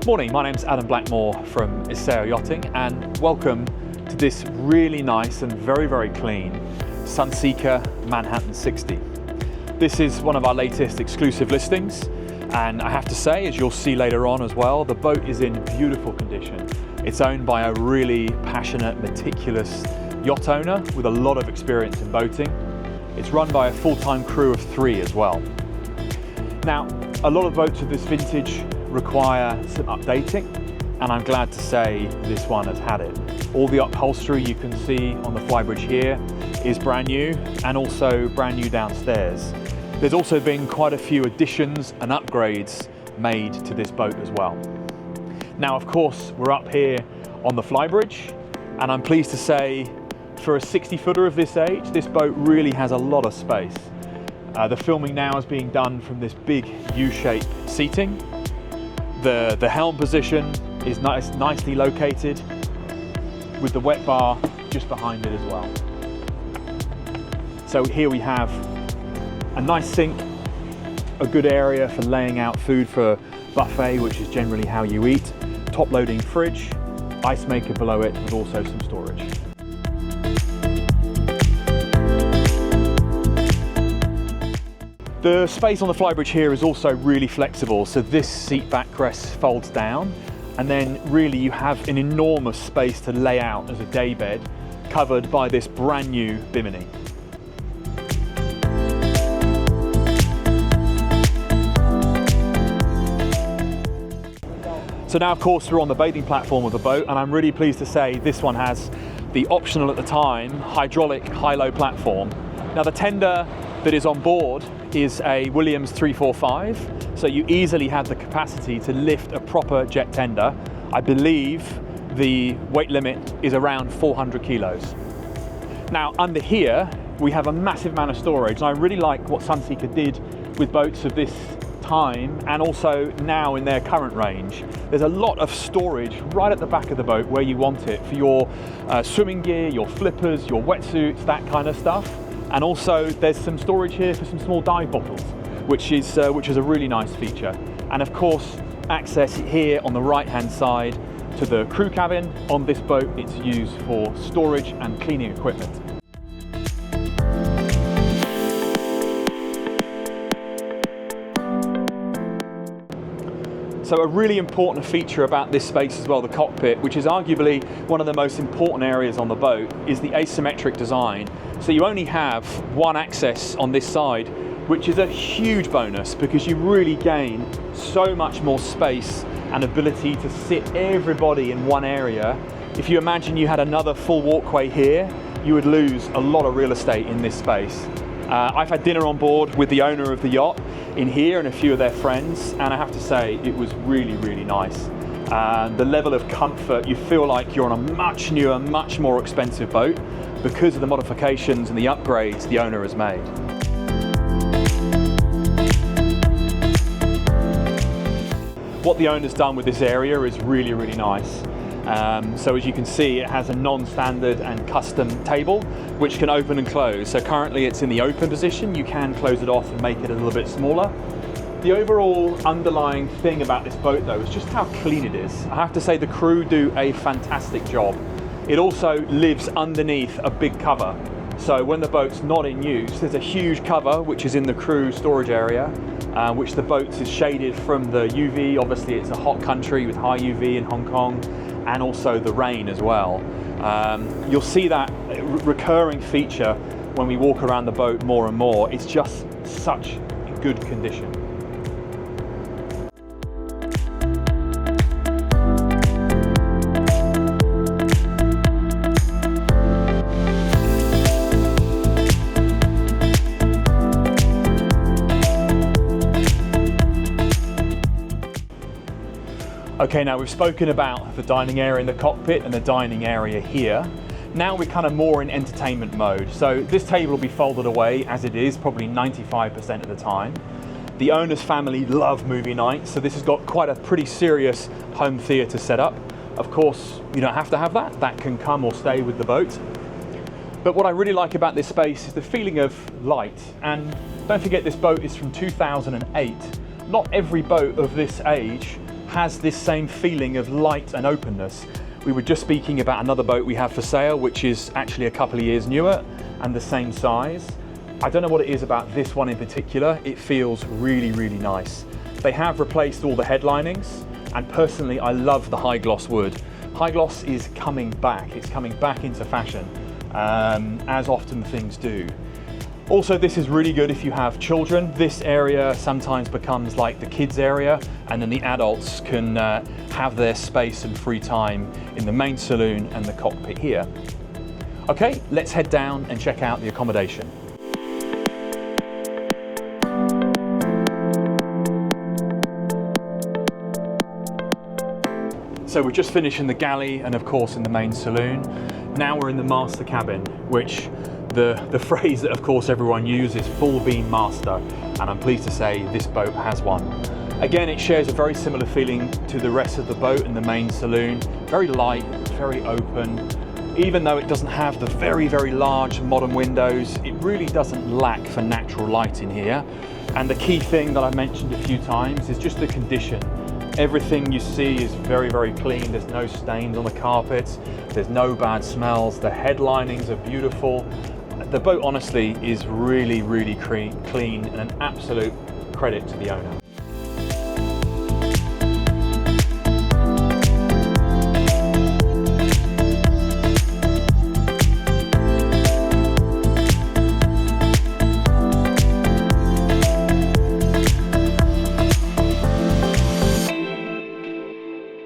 Morning, my name's Adam Blackmore from ISEO Yachting, and welcome to this really nice and very clean Sunseeker Manhattan 60. This is one of our latest exclusive listings, and I have to say, as you'll see later on as well, the boat is in beautiful condition. It's owned by a really passionate, meticulous yacht owner with a lot of experience in boating. It's run by a full-time crew of 3 as well. Now, a lot of boats of this vintage require some updating, and I'm glad to say this one has had it. All the upholstery you can see on the Flybridge here is brand new, and also brand new downstairs. There's also been quite a few additions and upgrades made to this boat as well. Now, of course, we're up here on the Flybridge, and I'm pleased to say for a 60-footer of this age, this boat really has a lot of space. The filming now is being done from this big U-shaped seating. The helm position is nicely located with the wet bar just behind it as well. So here we have a nice sink, a good area for laying out food for buffet, which is generally how you eat, top loading fridge, ice maker below it, with also some storage. The space on the Flybridge here is also really flexible, so this seat backrest folds down, and then really you have an enormous space to lay out as a day bed, covered by this brand new bimini. So now, of course, we're on the bathing platform of the boat, and I'm really pleased to say this one has the optional, at the time, hydraulic high-low platform. Now, the tender that is on board is a Williams 345, so you easily have the capacity to lift a proper jet tender. I believe the weight limit is around 400 kilos. Now, under here, we have a massive amount of storage, and I really like what Sunseeker did with boats of this time and also now in their current range. There's a lot of storage right at the back of the boat where you want it for your swimming gear, your flippers, your wetsuits, that kind of stuff. And also there's some storage here for some small dive bottles, which is a really nice feature. And of course, access here on the right-hand side to the crew cabin. On this boat, it's used for storage and cleaning equipment. So a really important feature about this space as well, the cockpit, which is arguably one of the most important areas on the boat, is the asymmetric design. So you only have one access on this side, which is a huge bonus because you really gain so much more space and ability to sit everybody in one area. If you imagine you had another full walkway here, you would lose a lot of real estate in this space. I've had dinner on board with the owner of the yacht in here and a few of their friends, and I have to say it was really nice. The level of comfort, you feel like you're on a much newer, much more expensive boat because of the modifications and the upgrades the owner has made. What the owner's done with this area is really nice. So as you can see, it has a non-standard and custom table which can open and close. So currently it's in the open position. You can close it off and make it a little bit smaller. The overall underlying thing about this boat though is just how clean it is. I have to say the crew do a fantastic job. It also lives underneath a big cover. So when the boat's not in use, there's a huge cover which is in the crew storage area, which the boat is shaded from the UV. Obviously it's a hot country with high UV in Hong Kong, and also the rain as well. You'll see that recurring feature when we walk around the boat more and more. It's just such good condition. Okay, now we've spoken about the dining area in the cockpit and the dining area here. Now we're kind of more in entertainment mode. So this table will be folded away as it is, probably 95% of the time. The owner's family love movie nights, so this has got quite a pretty serious home theatre set up. Of course, you don't have to have that. That can come or stay with the boat. But what I really like about this space is the feeling of light. And don't forget, this boat is from 2008. Not every boat of this age has this same feeling of light and openness. We were just speaking about another boat we have for sale, which is actually a couple of years newer and the same size. I don't know what it is about this one in particular. It feels really, really nice. They have replaced all the headlinings, and personally, I love the high gloss wood. High gloss is coming back. It's coming back into fashion, as often things do. Also, this is really good if you have children. This area sometimes becomes like the kids area, and then the adults can have their space and free time in the main saloon and the cockpit here. Okay, let's head down and check out the accommodation. So we're just finishing the galley and of course in the main saloon. Now we're in the master cabin, which the phrase that of course everyone uses, full beam master, and I'm pleased to say this boat has one. Again, it shares a very similar feeling to the rest of the boat in the main saloon. Very light, very open. Even though it doesn't have the very, very large modern windows, it really doesn't lack for natural light in here. And the key thing that I mentioned a few times is just the condition. Everything you see is very, very clean. There's no stains on the carpets. There's no bad smells. The headlinings are beautiful. The boat honestly is really, really clean and an absolute credit to the owner.